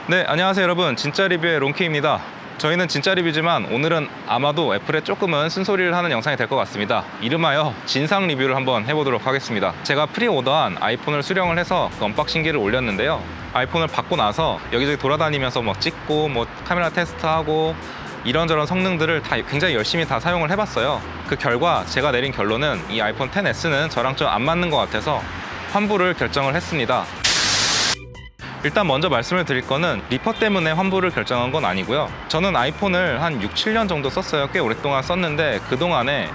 네, 안녕하세요 여러분. 진짜 리뷰의 롱키입니다. 저희는 진짜 리뷰지만 오늘은 아마도 애플에 조금은 쓴소리를 하는 영상이 될 것 같습니다. 이름하여 진상 리뷰를 한번 해보도록 하겠습니다. 제가 프리오더한 아이폰을 수령을 해서 그 언박싱기를 올렸는데요. 아이폰을 받고 나서 여기저기 돌아다니면서 뭐 찍고 뭐 카메라 테스트하고 이런저런 성능들을 다 굉장히 열심히 다 사용을 해봤어요. 그 결과 제가 내린 결론은 이 아이폰 XS는 저랑 좀 안 맞는 것 같아서 환불을 결정을 했습니다. 일단 먼저 말씀을 드릴 거는 리퍼 때문에 환불을 결정한 건 아니고요. 저는 아이폰을 한 6, 7년 정도 썼어요. 꽤 오랫동안 썼는데 그동안에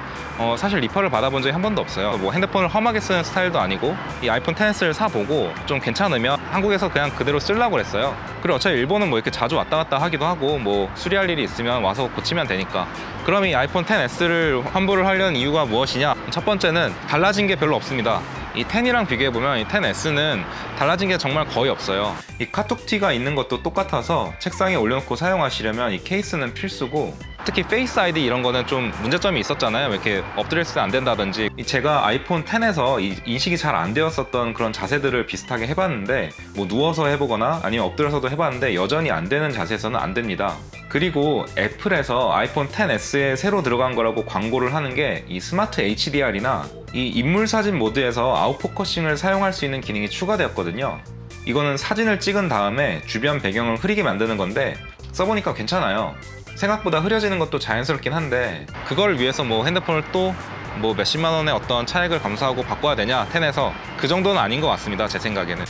사실 리퍼를 받아본 적이 한 번도 없어요. 뭐 핸드폰을 험하게 쓰는 스타일도 아니고 이 아이폰 XS를 사보고 좀 괜찮으면 한국에서 그냥 그대로 쓰려고 그랬어요. 그리고 어차피 일본은 뭐 이렇게 자주 왔다 갔다 하기도 하고 뭐 수리할 일이 있으면 와서 고치면 되니까. 그럼 이 아이폰 XS를 환불을 하려는 이유가 무엇이냐? 첫 번째는 달라진 게 별로 없습니다. 이 10이랑 비교해보면 이 XS는 달라진 게 정말 거의 없어요. 이 카톡티가 있는 것도 똑같아서 책상에 올려놓고 사용하시려면 이 케이스는 필수고, 특히 페이스 아이디 이런 거는 좀 문제점이 있었잖아요. 이렇게 엎드렸을 때 안 된다든지. 제가 아이폰 X에서 인식이 잘 안 되었었던 그런 자세들을 비슷하게 해봤는데, 뭐 누워서 해보거나 아니면 엎드려서도 해봤는데 여전히 안 되는 자세에서는 안 됩니다. 그리고 애플에서 아이폰 XS에 새로 들어간 거라고 광고를 하는 게 이 스마트 HDR이나 이 인물 사진 모드에서 아웃포커싱을 사용할 수 있는 기능이 추가되었거든요. 이거는 사진을 찍은 다음에 주변 배경을 흐리게 만드는 건데 써보니까 괜찮아요. 생각보다 흐려지는 것도 자연스럽긴 한데, 그걸 위해서 뭐 핸드폰을 또 뭐 몇십만 원의 어떤 차액을 감수하고 바꿔야 되냐, XS에서 그 정도는 아닌 것 같습니다, 제 생각에는.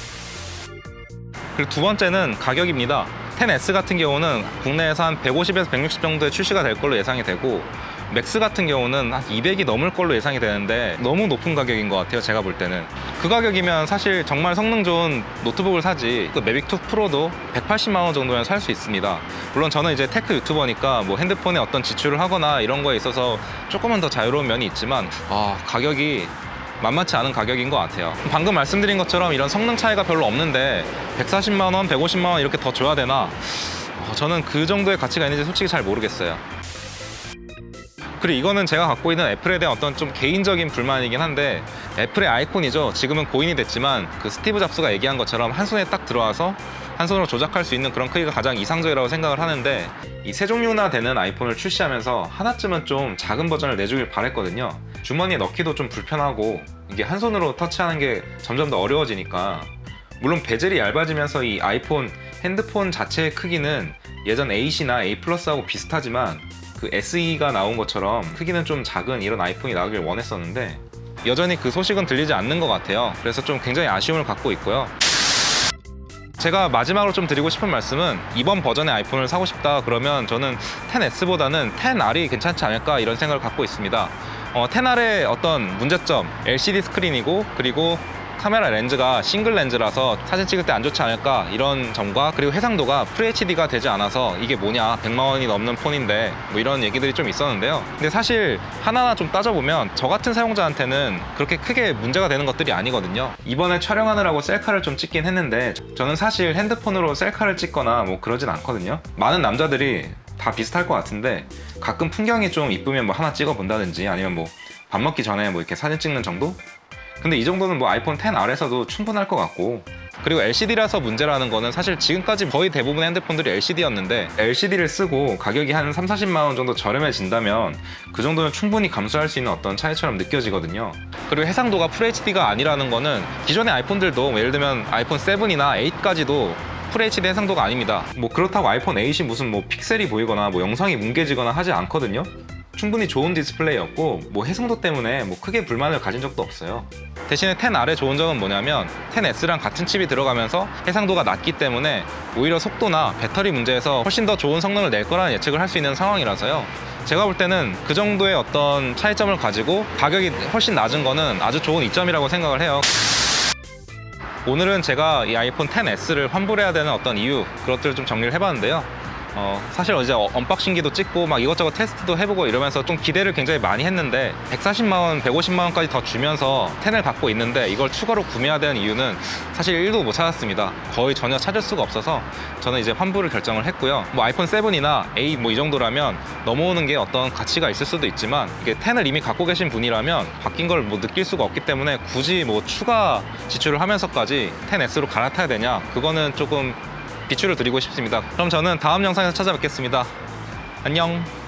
그리고 두 번째는 가격입니다. XS 같은 경우는 국내에서 한 150에서 160 정도에 출시가 될 걸로 예상이 되고, 맥스 같은 경우는 한 200이 넘을 걸로 예상이 되는데 너무 높은 가격인 것 같아요, 제가 볼 때는. 그 가격이면 사실 정말 성능 좋은 노트북을 사지, 그 매빅2 프로도 180만 원 정도면 살 수 있습니다. 물론 저는 이제 테크 유튜버니까 뭐 핸드폰에 어떤 지출을 하거나 이런 거에 있어서 조금은 더 자유로운 면이 있지만 가격이 만만치 않은 가격인 것 같아요. 방금 말씀드린 것처럼 이런 성능 차이가 별로 없는데 140만 원, 150만 원 이렇게 더 줘야 되나? 저는 그 정도의 가치가 있는지 솔직히 잘 모르겠어요. 그리고 이거는 제가 갖고 있는 애플에 대한 어떤 좀 개인적인 불만이긴 한데, 애플의 아이콘이죠. 지금은 고인이 됐지만 그 스티브 잡스가 얘기한 것처럼 한 손에 딱 들어와서 한 손으로 조작할 수 있는 그런 크기가 가장 이상적이라고 생각을 하는데, 이 세 종류나 되는 아이폰을 출시하면서 하나쯤은 좀 작은 버전을 내주길 바랬거든요. 주머니에 넣기도 좀 불편하고 이게 한 손으로 터치하는 게 점점 더 어려워지니까. 물론 베젤이 얇아지면서 이 아이폰 핸드폰 자체의 크기는 예전 8이나 8 플러스하고 비슷하지만 그 SE가 나온 것처럼 크기는 좀 작은 이런 아이폰이 나오길 원했었는데 여전히 그 소식은 들리지 않는 것 같아요. 그래서 좀 굉장히 아쉬움을 갖고 있고요. 제가 마지막으로 좀 드리고 싶은 말씀은, 이번 버전의 아이폰을 사고 싶다 그러면 저는 XS보다는 XR이 괜찮지 않을까 이런 생각을 갖고 있습니다. XR의 어떤 문제점, LCD 스크린이고, 그리고 카메라 렌즈가 싱글 렌즈라서 사진 찍을 때 안 좋지 않을까 이런 점과, 그리고 해상도가 FHD가 되지 않아서 이게 뭐냐, 100만 원이 넘는 폰인데 뭐 이런 얘기들이 좀 있었는데요. 근데 사실 하나하나 좀 따져보면 저 같은 사용자한테는 그렇게 크게 문제가 되는 것들이 아니거든요. 이번에 촬영하느라고 셀카를 좀 찍긴 했는데 저는 사실 핸드폰으로 셀카를 찍거나 뭐 그러진 않거든요. 많은 남자들이 다 비슷할 것 같은데 가끔 풍경이 좀 이쁘면 뭐 하나 찍어 본다든지, 아니면 뭐 밥 먹기 전에 뭐 이렇게 사진 찍는 정도? 근데 이 정도는 뭐 아이폰 XR에서도 충분할 것 같고, 그리고 LCD라서 문제라는 거는 사실 지금까지 거의 대부분의 핸드폰들이 LCD였는데 LCD를 쓰고 가격이 한 3, 40만 원 정도 저렴해진다면 그 정도는 충분히 감수할 수 있는 어떤 차이처럼 느껴지거든요. 그리고 해상도가 FHD가 아니라는 거는 기존의 아이폰들도 예를 들면 아이폰 7이나 8까지도 FHD 해상도가 아닙니다. 뭐 그렇다고 아이폰 8이 무슨 뭐 픽셀이 보이거나 뭐 영상이 뭉개지거나 하지 않거든요. 충분히 좋은 디스플레이였고 뭐 해상도 때문에 뭐 크게 불만을 가진 적도 없어요. 대신에 XR의 좋은 점은 뭐냐면 XS랑 같은 칩이 들어가면서 해상도가 낮기 때문에 오히려 속도나 배터리 문제에서 훨씬 더 좋은 성능을 낼 거라는 예측을 할 수 있는 상황이라서요. 제가 볼 때는 그 정도의 어떤 차이점을 가지고 가격이 훨씬 낮은 거는 아주 좋은 이점이라고 생각을 해요. 오늘은 제가 이 아이폰 XS를 환불해야 되는 어떤 이유, 그것들을 좀 정리를 해봤는데요. 사실 어제 언박싱기도 찍고 막 이것저것 테스트도 해보고 이러면서 좀 기대를 굉장히 많이 했는데 140만 원, 150만 원까지 더 주면서 10을 갖고 있는데 이걸 추가로 구매해야 되는 이유는 사실 1도 못 찾았습니다. 거의 전혀 찾을 수가 없어서 저는 이제 환불을 결정을 했고요. 뭐 아이폰 7이나 8 뭐 이 정도라면 넘어오는 게 어떤 가치가 있을 수도 있지만, 이게 10을 이미 갖고 계신 분이라면 바뀐 걸 뭐 느낄 수가 없기 때문에 굳이 뭐 추가 지출을 하면서까지 XS로 갈아타야 되냐, 그거는 조금 비추를 드리고 싶습니다. 그럼 저는 다음 영상에서 찾아뵙겠습니다. 안녕.